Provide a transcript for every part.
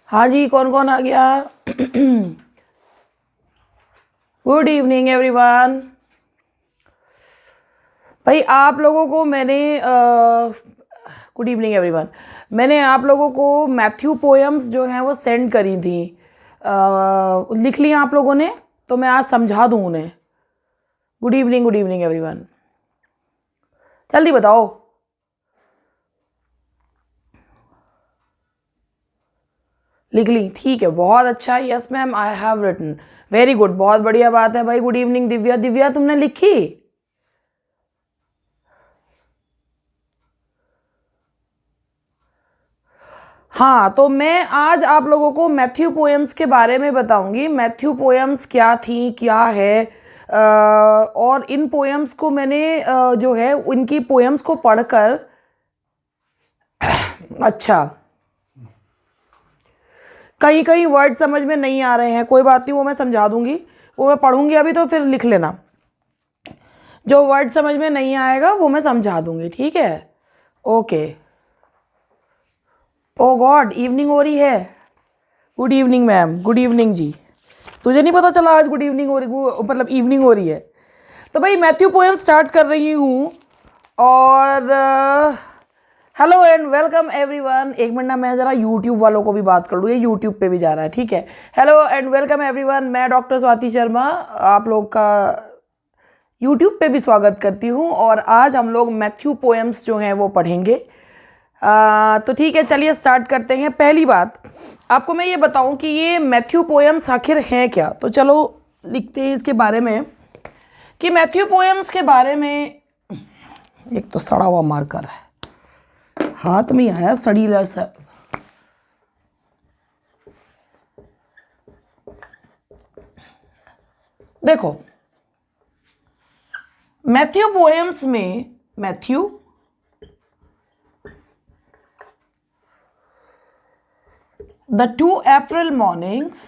हाँ जी, कौन कौन आ गया? Good evening everyone. भाई आप लोगों को मैंने गुड इवनिंग एवरीवन। मैंने आप लोगों को मैथ्यू पोएम्स जो हैं वो सेंड करी थी। लिख लिया आप लोगों ने? तो मैं आज समझा दूँ उन्हें। Good evening everyone. जल्दी बताओ। लिख ली? ठीक है, बहुत अच्छा। Yes ma'am, I have written. Very good, बहुत बढ़िया बात है भाई। Good evening Divya. दिव्या तुमने लिखी? हाँ, तो मैं आज आप लोगों को मैथ्यू पोएम्स के बारे में बताऊंगी। मैथ्यू पोएम्स क्या थी, क्या है। और इन पोएम्स को मैंने जो है उनकी पोएम्स को पढ़कर अच्छा, कहीं कहीं वर्ड समझ में नहीं आ रहे हैं, कोई बात नहीं, वो मैं समझा दूंगी। वो मैं पढ़ूंगी अभी, तो फिर लिख लेना। जो वर्ड समझ में नहीं आएगा वो मैं समझा दूंगी, ठीक है? ओके। ओ गॉड, इवनिंग हो रही है। Good evening ma'am. Good evening ji. तुझे नहीं पता चला आज गुड इवनिंग हो रही, मतलब इवनिंग हो रही है? तो भाई मैथ्यू पोएम स्टार्ट कर रही हूँ। और हेलो एंड वेलकम एवरीवन। एक मिनट ना, मैं ज़रा यूट्यूब वालों को भी बात कर लूँ, ये यूट्यूब पे भी जा रहा है, ठीक है? Hello and welcome everyone. मैं डॉक्टर स्वाति शर्मा आप लोग का यूट्यूब पे भी स्वागत करती हूँ। और आज हम लोग मैथ्यू पोएम्स जो हैं वो पढ़ेंगे। तो ठीक है, चलिए स्टार्ट करते हैं। पहली बात आपको मैं ये बताऊं कि ये मैथ्यू पोएम्स आखिर हैं क्या। तो चलो लिखते हैं इसके बारे में कि मैथ्यू पोएम्स के बारे में। एक तो सड़ा हुआ मार्कर है, हाथ में आया सड़ीला सा। देखो, मैथ्यू पोएम्स में Matthew The 2 April mornings,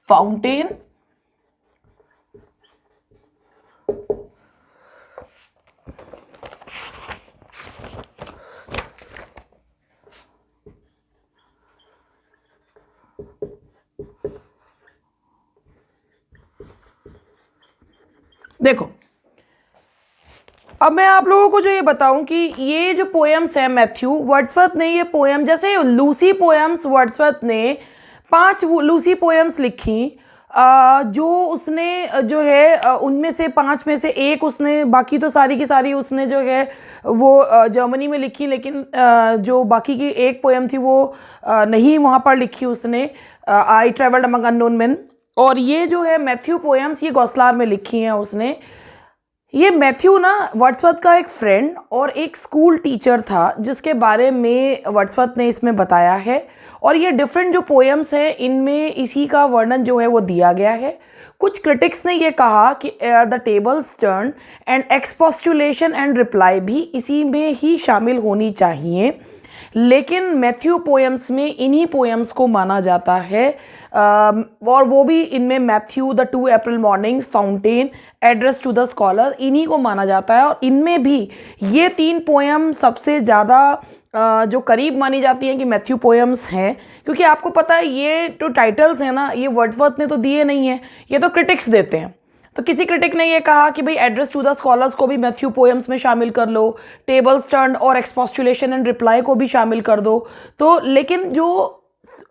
fountain, देखो अब मैं आप लोगों को जो ये बताऊं कि ये जो पोएम्स है मैथ्यू वर्ड्सवर्थ ने, ये पोएम जैसे लूसी पोएम्स, वर्ड्सवर्थ ने 5 लूसी पोएम्स लिखी। जो उसने जो है उनमें से 5 में से एक उसने, बाकी तो सारी की सारी उसने जो है वो जर्मनी में लिखी। लेकिन जो बाकी की एक पोएम थी वो नहीं वहाँ पर लिखी उसने। I travelled among unknown main. और ये जो है मैथ्यू पोएम्स ये गौसलार में लिखी हैं उसने। ये मैथ्यू ना वर्ड्सवर्थ का एक फ्रेंड और एक स्कूल टीचर था, जिसके बारे में वर्ड्सवर्थ ने इसमें बताया है। और ये डिफरेंट जो पोएम्स हैं इनमें इसी का वर्णन जो है वो दिया गया है। कुछ क्रिटिक्स ने ये कहा कि the tables turn and expostulation and reply भी इसी में ही शामिल होनी चाहिए। लेकिन मैथ्यू पोएम्स में इन्हीं पोएम्स को माना जाता है। और वो भी इनमें Matthew, the 2 April mornings, fountain, address to the scholar, इन्हीं को माना जाता है। और इनमें भी ये 3 पोएम सबसे ज़्यादा जो करीब मानी जाती हैं कि मैथ्यू पोएम्स हैं। क्योंकि आपको पता है ये जो टाइटल्स हैं ना, ये वर्ड्सवर्थ ने तो दिए नहीं हैं, ये तो क्रिटिक्स देते हैं। तो किसी क्रिटिक ने ये कहा कि भाई एड्रेस टू द स्कॉलर्स को भी मैथ्यू पोएम्स में शामिल कर लो, टेबल्स टर्न और एक्सपोस्टुलेशन एंड रिप्लाई को भी शामिल कर दो। तो लेकिन जो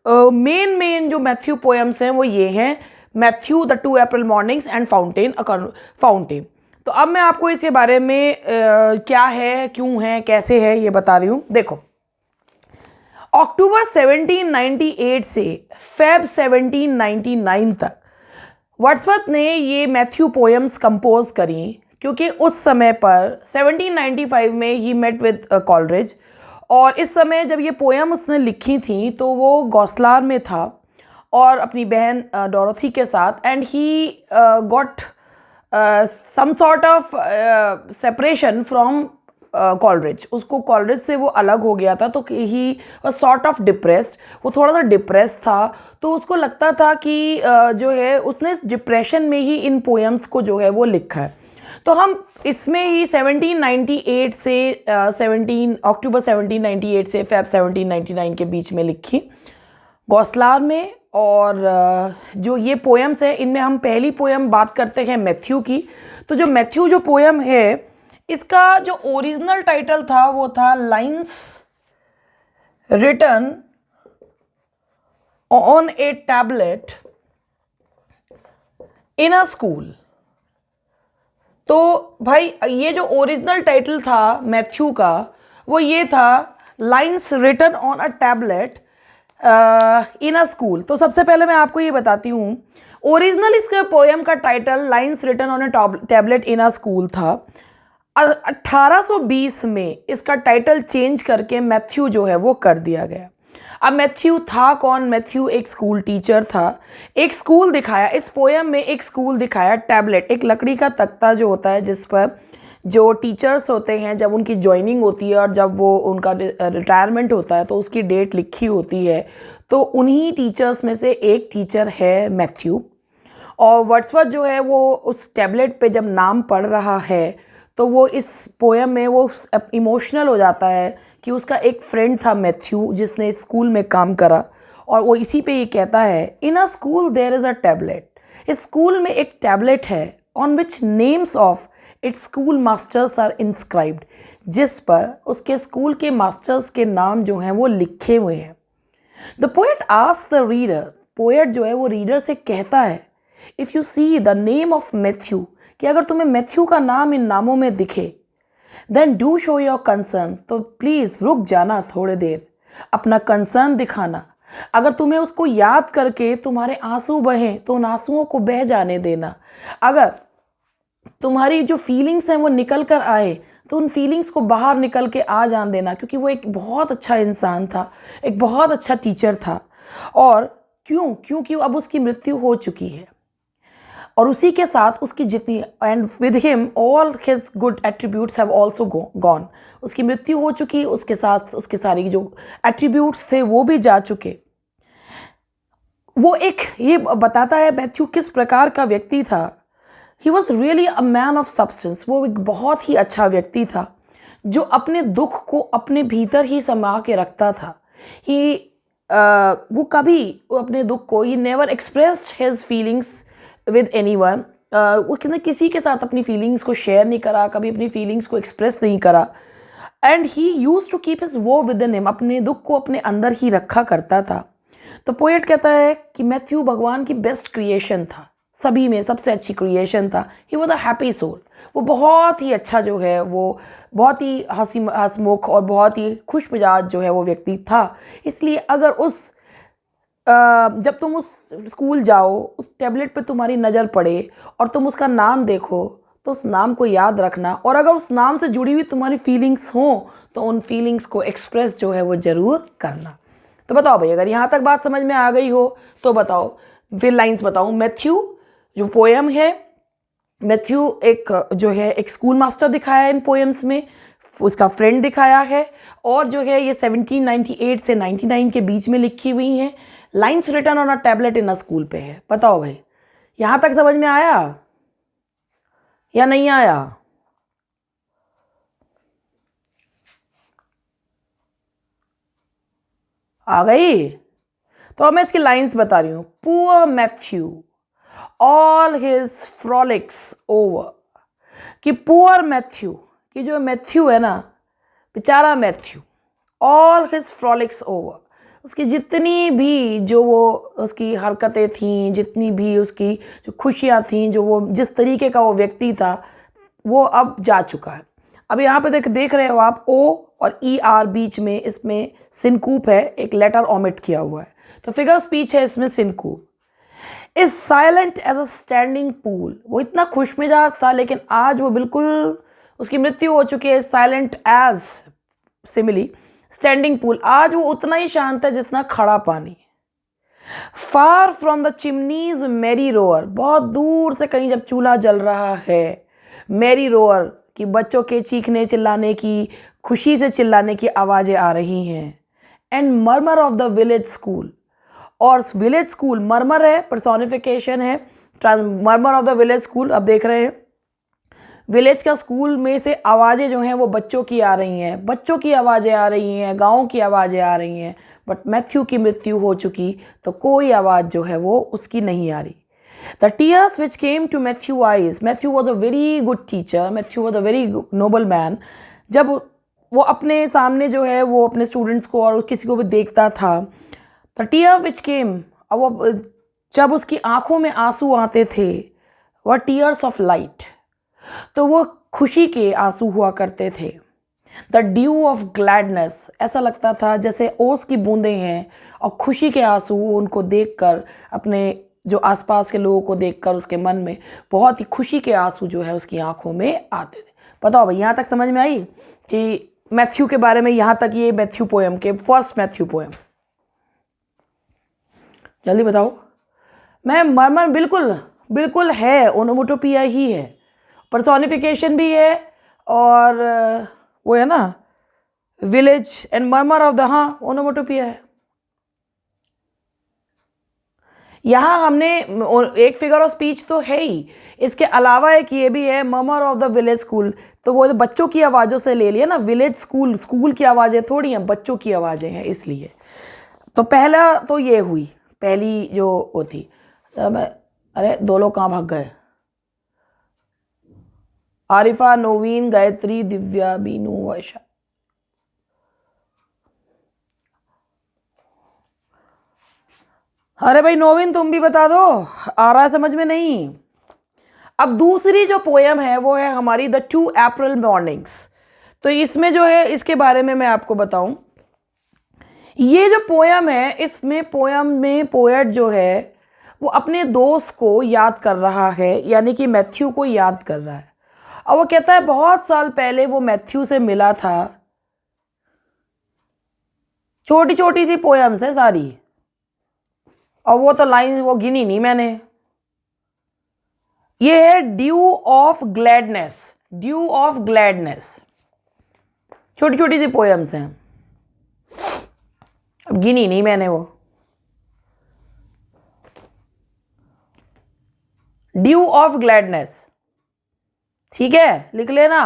मेन जो मैथ्यू पोएम्स हैं वो ये हैं, Matthew, the 2 April mornings and fountain. तो अब मैं आपको इसके बारे में क्या है, क्यों है, कैसे है, ये बता रही हूँ। देखो, अक्टूबर 1798 से फेब 1799 तक वर्ड्सवर्थ ने ये मैथ्यू पोएम्स कंपोज करी। क्योंकि उस समय पर 1795 में ही मेट विद कॉलरिज। और इस समय जब ये पोएम उसने लिखी थी तो वो गौसलार में था और अपनी बहन डोरोथी के साथ। And he got some sort of separation from Coleridge. उसको कॉलरिज से वो अलग हो गया था, तो ही सॉर्ट ऑफ डिप्रेस्ड, वो थोड़ा सा डिप्रेस था। तो उसको लगता था कि जो है उसने डिप्रेशन में ही इन पोएम्स को जो है वो लिखा है। तो हम इसमें ही 1798 से 17 अक्टूबर 1798 से फेब 1799 के बीच में लिखी गौसलार में। और जो ये पोएम्स है इनमें हम पहली पोएम बात करते हैं मैथ्यू की। तो जो मैथ्यू जो पोएम है इसका जो ओरिजिनल टाइटल था वो था lines written on a tablet in a school. तो भाई ये जो ओरिजिनल टाइटल था मैथ्यू का वो ये था lines written on a tablet in a school. तो सबसे पहले मैं आपको ये बताती हूँ ओरिजिनल इसके पोएम का title lines written on a tablet in a school था। 1820 में इसका टाइटल चेंज करके मैथ्यू जो है वो कर दिया गया। अब मैथ्यू था कौन? मैथ्यू एक स्कूल टीचर था। एक स्कूल दिखाया इस पोएम में, एक स्कूल दिखाया, टैबलेट एक लकड़ी का तख्ता जो होता है जिस पर जो टीचर्स होते हैं जब उनकी ज्वाइनिंग होती है और जब वो उनका रिटायरमेंट होता है तो उसकी डेट लिखी होती है। तो उन्हीं टीचर्स में से एक टीचर है मैथ्यू। और वर्ड्सवर्थ जो है वो उस टैबलेट पे जब नाम पढ़ रहा है तो वो इस पोएम में वो इमोशनल हो जाता है कि उसका एक फ्रेंड था मैथ्यू जिसने स्कूल में काम करा। और वो इसी पे ये कहता है in a school there is a tablet. इस स्कूल में एक टैबलेट है on which names of its school masters are inscribed, जिस पर उसके स्कूल के मास्टर्स के नाम जो हैं वो लिखे हुए हैं। The poet asks the reader, poet जो है वो रीडर से कहता है if you see the name of Matthew, कि अगर तुम्हें मैथ्यू का नाम इन नामों में दिखे, then do show your concern, तो प्लीज़ रुक जाना थोड़ी देर, अपना कंसर्न दिखाना। अगर तुम्हें उसको याद करके तुम्हारे आंसू बहें तो उन आंसुओं को बह जाने देना। अगर तुम्हारी जो फीलिंग्स हैं वो निकल कर आए तो उन फीलिंग्स को बाहर निकल के आ जान देना, क्योंकि वो एक बहुत अच्छा इंसान था, एक बहुत अच्छा टीचर था। और क्योंकि अब उसकी मृत्यु हो चुकी है और उसी के साथ उसकी जितनी and with him all his good attributes have also gone. उसकी मृत्यु हो चुकी, उसके साथ उसके सारी जो एट्रीब्यूट्स थे वो भी जा चुके। वो एक ये बताता है मैथ्यू किस प्रकार का व्यक्ति था। He was really a man of substance. वो एक बहुत ही अच्छा व्यक्ति था जो अपने दुख को अपने भीतर ही समा के रखता था। वो कभी अपने दुख को he never expressed his feelings with anyone. वो किसी के साथ अपनी फीलिंग्स को शेयर नहीं करा, कभी अपनी फीलिंग्स को एक्सप्रेस नहीं करा। And he used to keep his woe within him, अपने दुख को अपने अंदर ही रखा करता था। तो पोएट कहता है कि मैथ्यू भगवान की बेस्ट क्रिएशन था, सभी में सबसे अच्छी क्रिएशन था। He was a happy soul. वो बहुत ही अच्छा जो है वो बहुत ही हंसमुख और बहुत ही खुश मिजाज जो है वो व्यक्ति था। इसलिए अगर जब तुम उस स्कूल जाओ, उस टैबलेट पे तुम्हारी नज़र पड़े और तुम उसका नाम देखो तो उस नाम को याद रखना, और अगर उस नाम से जुड़ी हुई तुम्हारी फीलिंग्स हों तो उन फीलिंग्स को एक्सप्रेस जो है वो ज़रूर करना। तो बताओ भाई, अगर यहाँ तक बात समझ में आ गई हो तो बताओ, फिर लाइंस बताऊँ। मैथ्यू जो पोएम है, मैथ्यू एक जो है एक स्कूल मास्टर दिखाया है इन पोएम्स में, उसका फ्रेंड दिखाया है, और जो है ये 1798 से 99 के बीच में लिखी हुई हैं। Lines written on a tablet in a school पे है। बताओ भाई, यहाँ तक समझ में आया या नहीं आया? आ गई? तो अब मैं इसकी लाइन्स बता रही हूँ। Poor Matthew all his frolics over, कि पुअर मैथ्यू, कि जो मैथ्यू है ना, बेचारा Matthew, all his frolics over, उसकी जितनी भी जो वो उसकी हरकतें थीं, जितनी भी उसकी जो खुशियाँ थीं, जो वो जिस तरीके का वो व्यक्ति था, वो अब जा चुका है। अब यहाँ पे देख रहे हो आप, ओ और ई आर बीच में इसमें सिनकूप है, एक लेटर ओमिट किया हुआ है, तो फिगर स्पीच है इसमें सिनकूप। Is silent as a standing pool, वो इतना खुश मिजाज था लेकिन आज वो बिल्कुल, उसकी मृत्यु हो चुकी है। Silent as simile standing pool, आज वो उतना ही शांत है जितना खड़ा पानी। Far from the chimneys merry roar, बहुत दूर से कहीं जब चूल्हा जल रहा है, मैरी रोअर कि बच्चों के चीखने चिल्लाने की, खुशी से चिल्लाने की आवाज़ें आ रही हैं। And murmur of the village school, और विलेज स्कूल मर्मर है, पर्सोनिफिकेशन है, murmur of the village school. अब देख रहे हैं विलेज का स्कूल में से आवाज़ें जो हैं वो बच्चों की आ रही हैं, बच्चों की आवाज़ें आ रही हैं, गाँव की आवाज़ें आ रही हैं, बट मैथ्यू की मृत्यु हो चुकी तो कोई आवाज़ जो है वो उसकी नहीं आ रही। The tears which came to Matthew's eyes, Matthew was a very good teacher, Matthew was a very noble man। जब वो अपने सामने जो है वो अपने स्टूडेंट्स को और किसी को भी देखता था, the tear which came, अब वो जब उसकी आंखों में आंसू आते थे, वह tears of light, तो वो खुशी के आंसू हुआ करते थे। द ड्यू ऑफ ग्लैडनेस, ऐसा लगता था जैसे ओस की बूंदें हैं और खुशी के आंसू उनको देखकर, अपने जो आसपास के लोगों को देखकर उसके मन में बहुत ही खुशी के आंसू जो है उसकी आंखों में आते थे। बताओ भाई, यहाँ तक समझ में आई कि मैथ्यू के बारे में? यहाँ तक ये मैथ्यू पोएम के फर्स्ट मैथ्यू पोएम। जल्दी बताओ। मैं मर्मर बिल्कुल बिल्कुल है, ओनोमोटोपिया ही है, पर्सोनिफिकेशन भी है, और वो है ना village and murmur of the, हाँ ओनोमोटोपिया है। यहाँ हमने एक फिगर ऑफ स्पीच तो है ही, इसके अलावा एक ये भी है murmur of the village school, तो वो बच्चों की आवाज़ों से ले लिया ना, विलेज स्कूल, स्कूल की आवाज़ें थोड़ी हैं, बच्चों की आवाज़ें हैं, इसलिए। तो पहला तो ये हुई, पहली जो होती। अरे दो लोग कहाँ भाग गए? आरिफा, नवीन, गायत्री, दिव्या, बीनू, वैशा। अरे भाई नवीन, तुम भी बता दो, आ रहा है समझ में नहीं? अब दूसरी जो पोयम है वो है हमारी द 2 अप्रैल मॉर्निंग्स। तो इसमें जो है, इसके बारे में मैं आपको बताऊं, ये जो पोयम है, इसमें पोयम में पोएट जो है वो अपने दोस्त को याद कर रहा है, यानी कि मैथ्यू को याद कर रहा है। और वो कहता है बहुत साल पहले वो मैथ्यू से मिला था। छोटी छोटी सी पोयम्स है सारी, और वो तो लाइन वो गिनी नहीं मैंने। ये है due of gladness, due of gladness, छोटी छोटी सी पोयम्स हैं, अब गिनी नहीं मैंने वो। ड्यू ऑफ ग्लैडनेस, ठीक है, लिख लेना।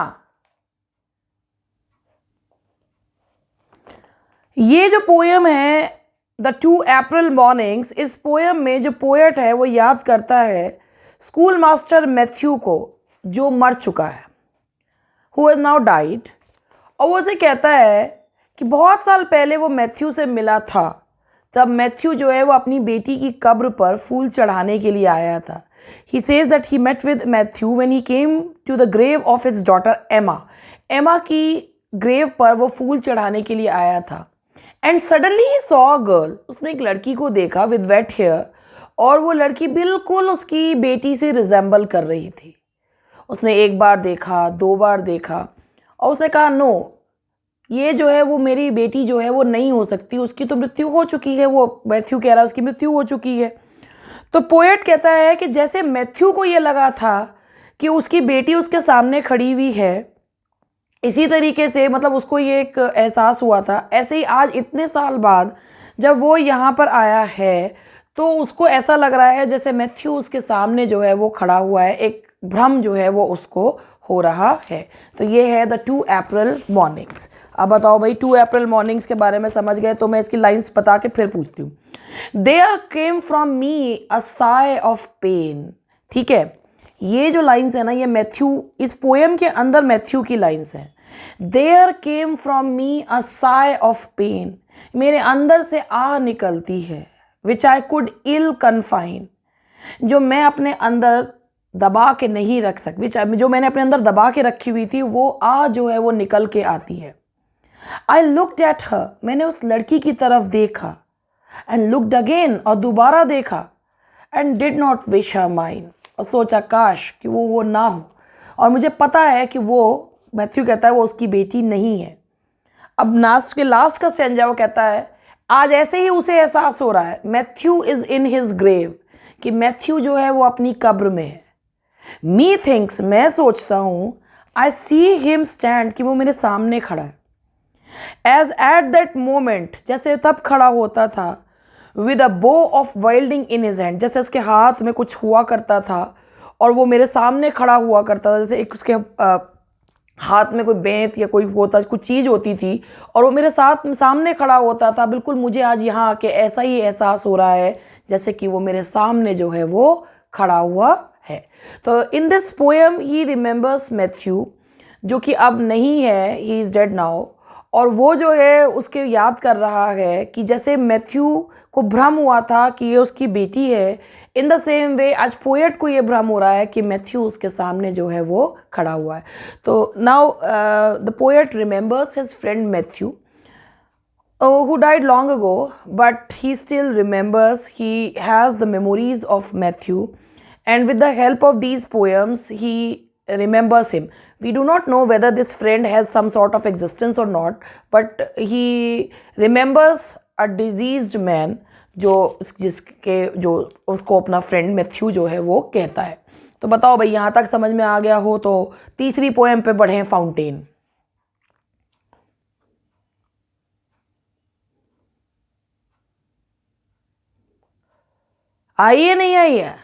ये जो पोयम है द 2 अप्रैल मॉर्निंग्स, इस पोयम में जो पोएट है वो याद करता है स्कूल मास्टर मैथ्यू को, जो मर चुका है, हु हैज नाउ डाइड। और वो उसे कहता है कि बहुत साल पहले वो मैथ्यू से मिला था, तब मैथ्यू जो है वो अपनी बेटी की कब्र पर फूल चढ़ाने के लिए आया था। He says that he met with Matthew when he came to the grave of his daughter Emma. Emma की ग्रेव पर वो फूल चढ़ाने के लिए आया था। And suddenly he saw a girl. उसने एक लड़की को देखा with wet hair, और वो लड़की बिल्कुल उसकी बेटी से रिजेंबल कर रही थी। उसने एक बार देखा, 2 बार देखा, और उसने कहा नो, ये जो है वो मेरी बेटी जो है वो नहीं हो सकती, उसकी तो मृत्यु हो चुकी है। वो मैथ्यू कह रहा है उसकी मृत्यु हो चुकी है। तो पोएट कहता है कि जैसे मैथ्यू को ये लगा था कि उसकी बेटी उसके सामने खड़ी हुई है, इसी तरीके से मतलब उसको ये एक एहसास हुआ था, ऐसे ही आज इतने साल बाद जब वो यहाँ पर आया है तो उसको ऐसा लग रहा है जैसे मैथ्यू उसके सामने जो है वो खड़ा हुआ है, एक भ्रम जो है वो उसको हो रहा है। तो ये है द 2 अप्रैल मॉर्निंग्स। अब बताओ भाई, 2 अप्रैल मॉर्निंग्स के बारे में समझ गए? तो मैं इसकी लाइंस बता के फिर पूछती हूँ। There came from me a sigh of pain, ठीक है, ये जो लाइंस है ना, ये मैथ्यू, इस पोएम के अंदर मैथ्यू की लाइंस हैं। There came from me a sigh of pain, मेरे अंदर से आह निकलती है, विच आई कुड इल कन्फाइन, जो मैं अपने अंदर दबा के नहीं रख सकती, जो मैंने अपने अंदर दबा के रखी हुई थी, वो आह जो है वो निकल के आती है। आई लुक्ड एट हर, मैंने उस लड़की की तरफ देखा, एंड लुक्ड अगेन, और दोबारा देखा, and did not wish her mine, और सोचा काश कि वो ना हो, और मुझे पता है कि वो, मैथ्यू कहता है, वो उसकी बेटी नहीं है। अब लास्ट का स्टेंजा वो कहता है आज ऐसे ही उसे एहसास हो रहा है, Matthew is in his grave, कि मैथ्यू जो है वो अपनी कब्र में है। मी थिंक्स, मैं सोचता हूँ, आई सी हिम स्टैंड, कि वो मेरे सामने खड़ा है। एज एट दैट मोमेंट, जैसे तब खड़ा होता था, विद अ बो ऑफ वाइल्डिंग इन हिज हैंड, जैसे उसके हाथ में कुछ हुआ करता था और वो मेरे सामने खड़ा हुआ करता था, जैसे एक उसके हाथ में कोई बेंत या कोई होता कुछ चीज़ होती थी और वो मेरे साथ सामने खड़ा होता था। बिल्कुल मुझे आज यहाँ आके ऐसा ही एहसास हो रहा है जैसे कि वो मेरे सामने जो है वो खड़ा हुआ है। तो इन this poem he remembers Matthew, जो कि अब नहीं है, ही इज़ डेड नाउ। और वो जो है उसके याद कर रहा है कि जैसे मैथ्यू को भ्रम हुआ था कि ये उसकी बेटी है, इन द सेम वे आज पोएट को ये भ्रम हो रहा है कि मैथ्यू उसके सामने जो है वो खड़ा हुआ है। तो now the poet remembers his friend Matthew who died long ago, but he still remembers, he has the memories of Matthew, and with the help of these poems he remembers him. We do not know whether this friend has some sort of existence or not, but he remembers a deceased man जो उसको अपना friend Matthew जो है वो कहता है। तो बताओ भाई, यहाँ तक समझ में आ गया हो तो तीसरी पोएम पे बढ़ें, फाउंटेन। आई है नहीं आई है?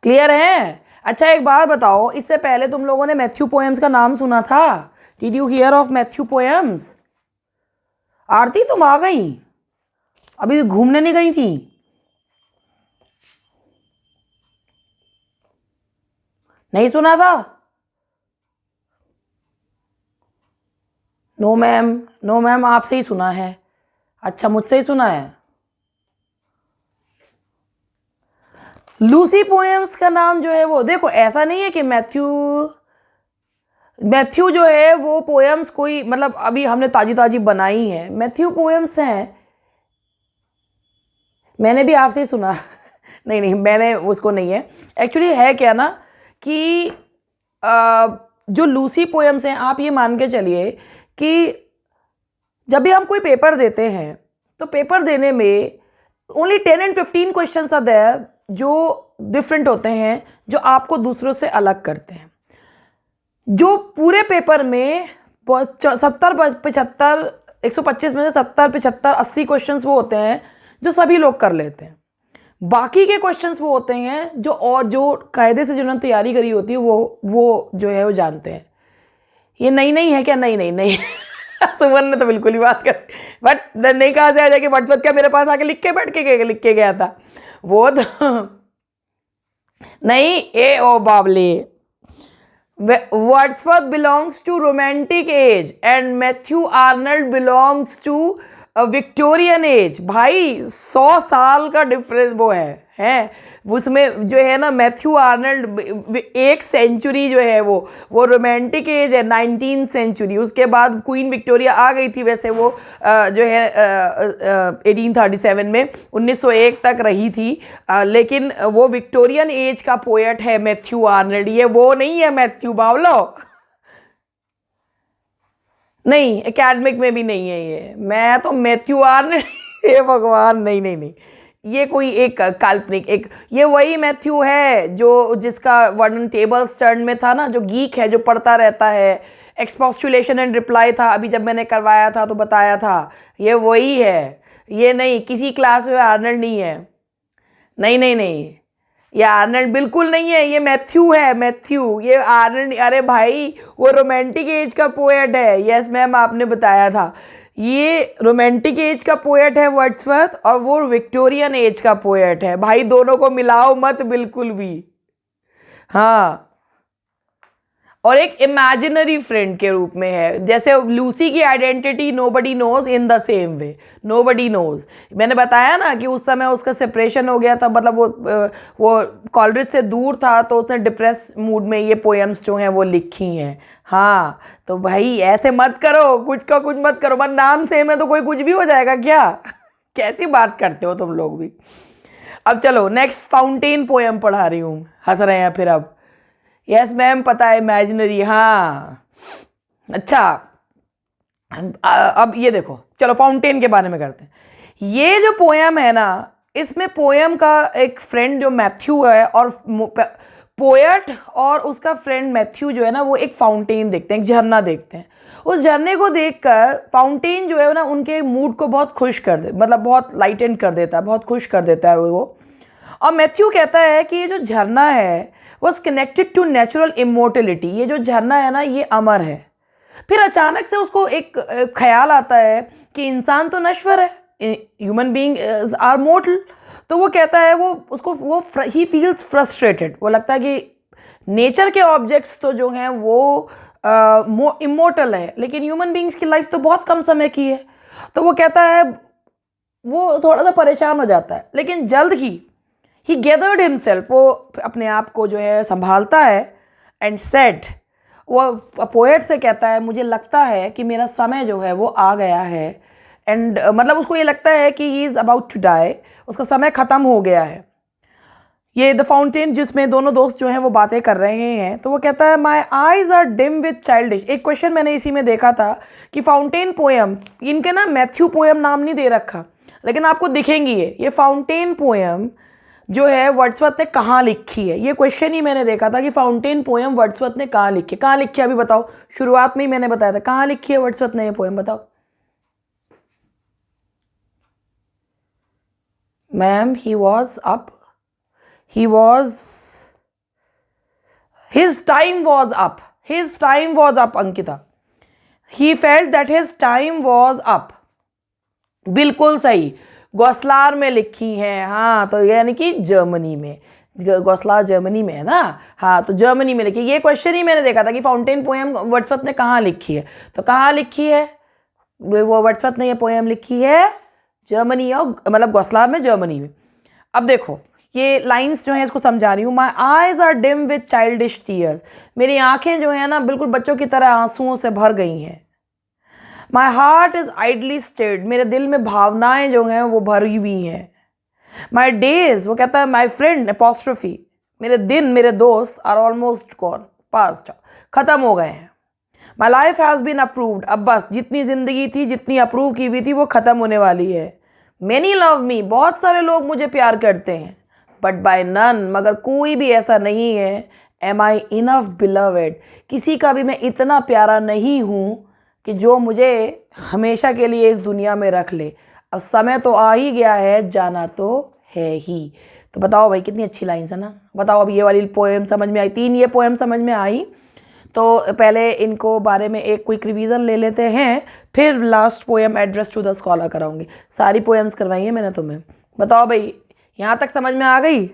क्लियर है? अच्छा एक बात बताओ, इससे पहले तुम लोगों ने मैथ्यू पोएम्स का नाम सुना था? Did you hear of Matthew poems? Aarti तुम आ गई, अभी घूमने नहीं गई थी? नहीं सुना था? नो मैम, नो मैम, आपसे ही सुना है। अच्छा, मुझसे ही सुना है। लूसी पोएम्स का नाम जो है वो, देखो ऐसा नहीं है कि मैथ्यू जो है वो पोएम्स कोई मतलब अभी हमने ताजी ताजी बनाई है। मैथ्यू पोएम्स हैं, मैंने भी आपसे ही सुना नहीं नहीं, मैंने उसको नहीं है। एक्चुअली है क्या ना कि जो लूसी पोएम्स हैं, आप ये मान के चलिए कि जब भी हम कोई पेपर देते हैं तो पेपर देने में only 10 and 15 questions are there जो डिफरेंट होते हैं, जो आपको दूसरों से अलग करते हैं। जो पूरे पेपर में 70-75 125 में से 70-75 80 क्वेश्चंस वो होते हैं जो सभी लोग कर लेते हैं। बाकी के क्वेश्चंस वो होते हैं जो कायदे से जिन्होंने तैयारी करी होती है वो जो है वो जानते हैं। ये नहीं है क्या? नहीं सुमन ने तो बिल्कुल ही बात कर, बट नहीं कहा जाए कि वर्ड्सवर्थ क्या मेरे पास आके लिख के गया था वो तो नहीं। ए ओ बावले, Wordsworth belongs to romantic age and Matthew Arnold belongs to Victorian age. भाई 100 साल का डिफरेंस वो है उसमें जो है ना। मैथ्यू आर्नल्ड 1 सेंचुरी जो है वो रोमांटिक एज है, 19th सेंचुरी। उसके बाद क्वीन विक्टोरिया आ गई थी, वैसे वो जो है 1837 में 1901 तक रही थी, लेकिन वो विक्टोरियन एज का पोएट है मैथ्यू आर्नल्ड। ये वो नहीं है मैथ्यू बावलो, नहीं एकेडमिक में भी नहीं है ये। मैं तो मैथ्यू आर्नल्ड हे भगवान, नहीं, ये कोई एक काल्पनिक ये वही मैथ्यू है जिसका वर्णन टेबल स्टर्न में था ना, जो गीक है, जो पढ़ता रहता है। एक्सपोस्टुलेशन एंड रिप्लाई था अभी जब मैंने करवाया था तो बताया था, ये वही है। ये नहीं, किसी क्लास में आर्नल्ड नहीं है। नहीं, ये आर्नल्ड बिल्कुल नहीं है, ये मैथ्यू है, मैथ्यू। ये आर्नल्ड, अरे भाई वो रोमांटिक एज का पोएट है। यस मैम, आपने बताया था। ये रोमांटिक एज का पोएट है वर्ड्सवर्थ, और वो विक्टोरियन एज का पोएट है। भाई दोनों को मिलाओ मत बिल्कुल भी। हाँ, और एक इमेजिनरी फ्रेंड के रूप में है। जैसे लूसी की identity nobody knows, in the same way nobody knows. मैंने बताया ना कि उस समय उसका सेपरेशन हो गया था, मतलब वो कॉलरिज से दूर था, तो उसने डिप्रेस मूड में ये पोएम्स जो हैं वो लिखी हैं। हाँ, तो भाई ऐसे मत करो, कुछ का कुछ मत करो, बस नाम सेम है तो कोई कुछ भी हो जाएगा क्या? कैसी बात करते हो तुम लोग भी। अब चलो नेक्स्ट फाउंटेन पोएम पढ़ा रही हूँ। हंस रहे हैं फिर अब? यस मैम, पता है इमेजिनरी। हाँ अच्छा, अब ये देखो, चलो फाउंटेन के बारे में करते हैं। ये जो पोएम है ना, इसमें पोएम का एक फ्रेंड जो मैथ्यू है, और पोएट और उसका फ्रेंड मैथ्यू जो है ना, वो एक फाउंटेन देखते हैं, एक झरना देखते हैं। उस झरने को देखकर फाउंटेन जो है ना, उनके मूड को बहुत खुश कर दे, मतलब बहुत लाइटन कर देता है, बहुत खुश कर देता है वो। और मैथ्यू कहता है कि ये जो झरना है was connected to natural immortality, ये जो झरना है ना ये अमर है। फिर अचानक से उसको एक ख्याल आता है कि इंसान तो नश्वर है, ह्यूमन बीइंग आर मोर्टल। तो वो कहता है वो ही फील्स फ्रस्ट्रेटेड, वो लगता है कि नेचर के ऑब्जेक्ट्स तो जो हैं वो इमोर्टल है, लेकिन ह्यूमन बीइंग्स की लाइफ तो बहुत कम समय की है। तो वो कहता है, वो थोड़ा सा परेशान हो जाता है, लेकिन जल्द ही गैदर्ड हिमसेल्फ, वो अपने आप को जो है संभालता है एंड सेड, वो पोएट से कहता है मुझे लगता है कि मेरा समय जो है वो आ गया है। एंड मतलब उसको ये लगता है कि he is about to die, उसका समय ख़त्म हो गया है। ये द फाउंटेन जिसमें दोनों दोस्त जो हैं वो बातें कर रहे हैं, तो वो कहता है my eyes are dim with childish. एक क्वेश्चन मैंने इसी में देखा था कि फाउंटेन पोएम, इनके ना मैथ्यू पोएम नाम नहीं दे रखा, लेकिन आपको दिखेंगी ये फाउंटेन पोएम जो है वर्ड्सवर्थ ने कहाँ लिखी है। ये क्वेश्चन ही मैंने देखा था कि फाउंटेन पोएम वर्ड्सवर्थ ने कहाँ लिखी है। कहाँ लिखी है अभी बताओ, शुरुआत में ही मैंने बताया था कहाँ लिखी है वर्ड्सवर्थ ने ये पोएम, बताओ ma'am. He was up, his time was up, Ankita. he felt that his time was up, बिल्कुल सही, गौसलार में लिखी है। हाँ, तो यानी कि जर्मनी में, गौसलार जर्मनी में है ना। हाँ, तो जर्मनी में लिखी। ये क्वेश्चन ही मैंने देखा था कि फाउंटेन पोएम वर्ड्सवर्थ ने कहाँ लिखी है, तो कहाँ लिखी है वो वर्ड्सवर्थ ने ये पोएम लिखी है जर्मनी, और मतलब गौसलार में, जर्मनी में। अब देखो ये लाइंस जो हैं इसको समझा रही हूँ। My eyes are dim with childish tears, मेरी आंखें जो है ना बिल्कुल बच्चों की तरह आंसुओं से भर गई हैं। My heart is idly stayed, मेरे दिल में भावनाएं जो हैं वो भरी हुई हैं। माई डेज, वो कहता है माई फ्रेंड एपोस्ट्रोफी, मेरे दिन, मेरे दोस्त आर ऑलमोस्ट गॉन, पास्ट, ख़त्म हो गए हैं। My life has been approved, अब बस जितनी ज़िंदगी थी, जितनी अप्रूव की हुई थी वो ख़त्म होने वाली है। मैनी लव मी, बहुत सारे लोग मुझे प्यार करते हैं, बट बाय नन, मगर कोई भी ऐसा नहीं है। एम आई इनफ बिलवेड, किसी का भी मैं इतना प्यारा नहीं हूँ कि जो मुझे हमेशा के लिए इस दुनिया में रख ले। अब समय तो आ ही गया है, जाना तो है ही। तो बताओ भाई कितनी अच्छी लाइन्स है ना। बताओ अब ये वाली पोएम समझ में आई, 3 ये पोएम समझ में आई। तो पहले इनको बारे में एक क्विक रिवीजन ले लेते हैं, फिर last poem address to the scholar कराऊंगी। सारी पोएम्स करवाई हैं मैंने तुम्हें। बताओ भाई यहाँ तक समझ में आ गई?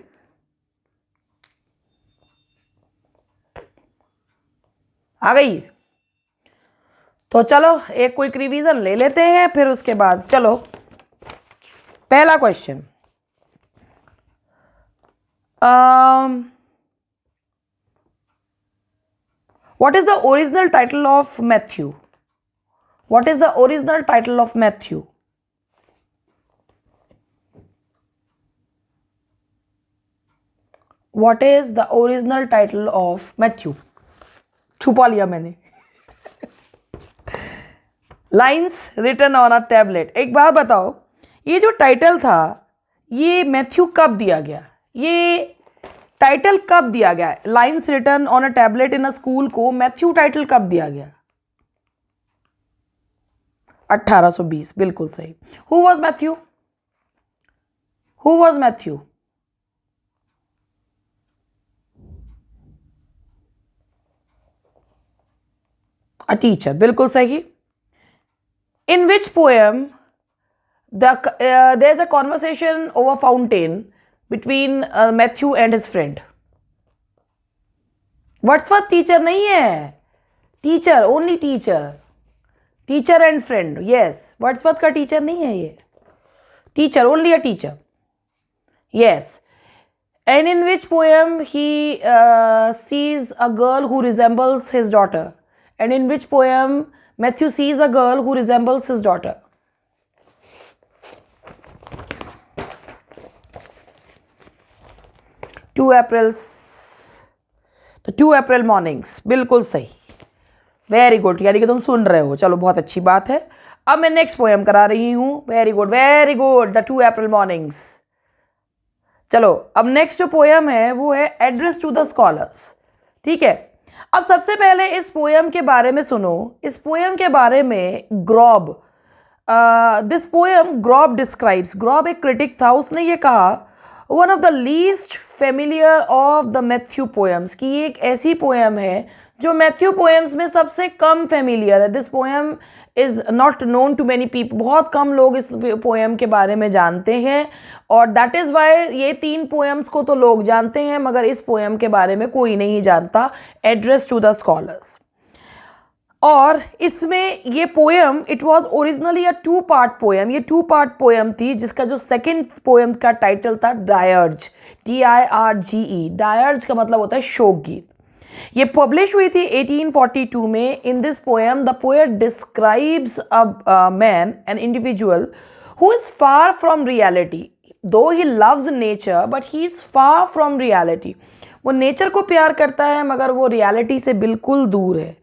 आ गई? तो चलो एक क्विक रिवीजन ले लेते हैं, फिर उसके बाद चलो पहला question. What is the original title of Matthew? What is the original title of Matthew? What is the original title of Matthew? छुपा लिया मैंने। Lines written on a tablet। एक बार बताओ ये जो टाइटल था ये मैथ्यू कब दिया गया? ये टाइटल कब दिया गया? Lines written on a tablet in a school को मैथ्यू टाइटल कब दिया गया? 1820, बिल्कुल सही। Who was Matthew? Who was Matthew? A teacher, बिल्कुल सही। In which poem there is a conversation over fountain between Matthew and his friend? Wordsworth teacher नहीं है, teacher, only teacher, teacher and friend. Yes, Wordsworth का teacher नहीं है ये, teacher, only a teacher. Yes. And in which poem he sees a girl who resembles his daughter? And in which poem Matthew sees a girl who resembles his daughter? Two Aprils, तो 2 April mornings, बिल्कुल सही। Very good, यानी कि तुम सुन रहे हो, चलो बहुत अच्छी बात है। अब मैं नेक्स्ट पोएम करा रही हूँ। Very good, very good, the 2 April mornings. चलो अब नेक्स्ट जो पोएम है वो है एड्रेस टू द स्कॉलर्स। ठीक है, अब सबसे पहले इस पोएम के बारे में सुनो। इस पोएम के बारे में दिस पोएम ग्रॉब डिस्क्राइब्स, ग्रॉब एक क्रिटिक था, उसने ये कहा one of the least familiar of the Matthew poems, कि ये एक ऐसी पोएम है जो मैथ्यू पोएम्स में सबसे कम फेमिलियर है. This poem is not known to many people. बहुत कम लोग इस पोएम के बारे में जानते हैं, और दैट इज़ वाई ये 3 पोएम्स को तो लोग जानते हैं मगर इस पोएम के बारे में कोई नहीं जानता. Address to the scholars. और इसमें ये poem, it was originally a 2 part poem. ये 2 पार्ट पोएम थी, जिसका जो सेकंड पोएम का टाइटल था डायर्ज, DIRGE. डायर्ज का मतलब होता है शोक गीत. ये पब्लिश हुई थी 1842 में. In this poem the poet describes a man, an individual who is far from reality. Though he loves nature but he is far from reality. वो नेचर को प्यार करता है मगर वो रियलिटी से बिल्कुल दूर है.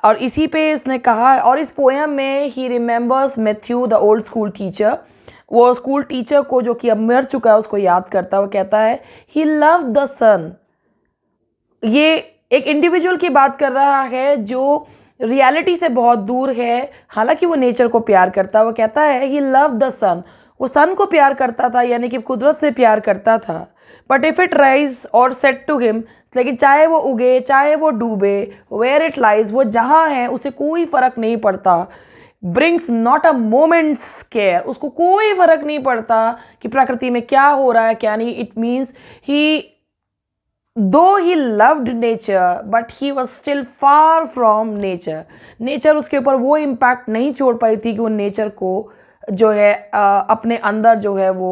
और इसी पे इसने कहा. और इस पोएम में he remembers Matthew the old school teacher. वो स्कूल टीचर को जो कि अब मर चुका है उसको याद करता है. वो कहता है ही लव द सन. ये एक इंडिविजुअल की बात कर रहा है जो रियलिटी से बहुत दूर है, हालांकि वो नेचर को प्यार करता है. वो कहता है ही लव द सन. वो सन को प्यार करता था, यानी कि कुदरत से प्यार करता था. बट इफ़ इट राइज और सेट टू हिम, लेकिन चाहे वो उगे चाहे वो डूबे, वेयर इट लाइज, वो जहाँ है उसे कोई फ़र्क नहीं पड़ता. Brings not a moments care. उसको कोई फ़र्क नहीं पड़ता कि प्रकृति में क्या हो रहा है क्या नहीं. इट मीन्स ही दो he loved nature but he was still far from nature. Nature उसके ऊपर वो इम्पैक्ट नहीं छोड़ पाई थी कि वो नेचर को जो है अपने अंदर जो है वो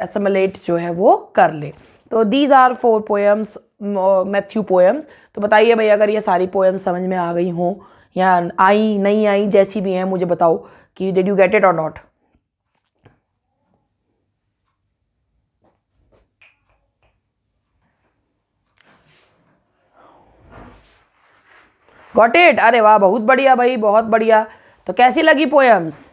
एसिमिलेट जो है वो कर ले. तो these are 4 poems, Matthew poems. तो बताइए भाई, अगर ये सारी पोएम्स समझ में आ गई हों या आई नहीं आई, जैसी भी हैं, मुझे बताओ कि डिड यू गेट इट और नॉट. Got it. अरे वाह, बहुत बढ़िया भाई, बहुत बढ़िया. तो कैसी लगी पोएम्स?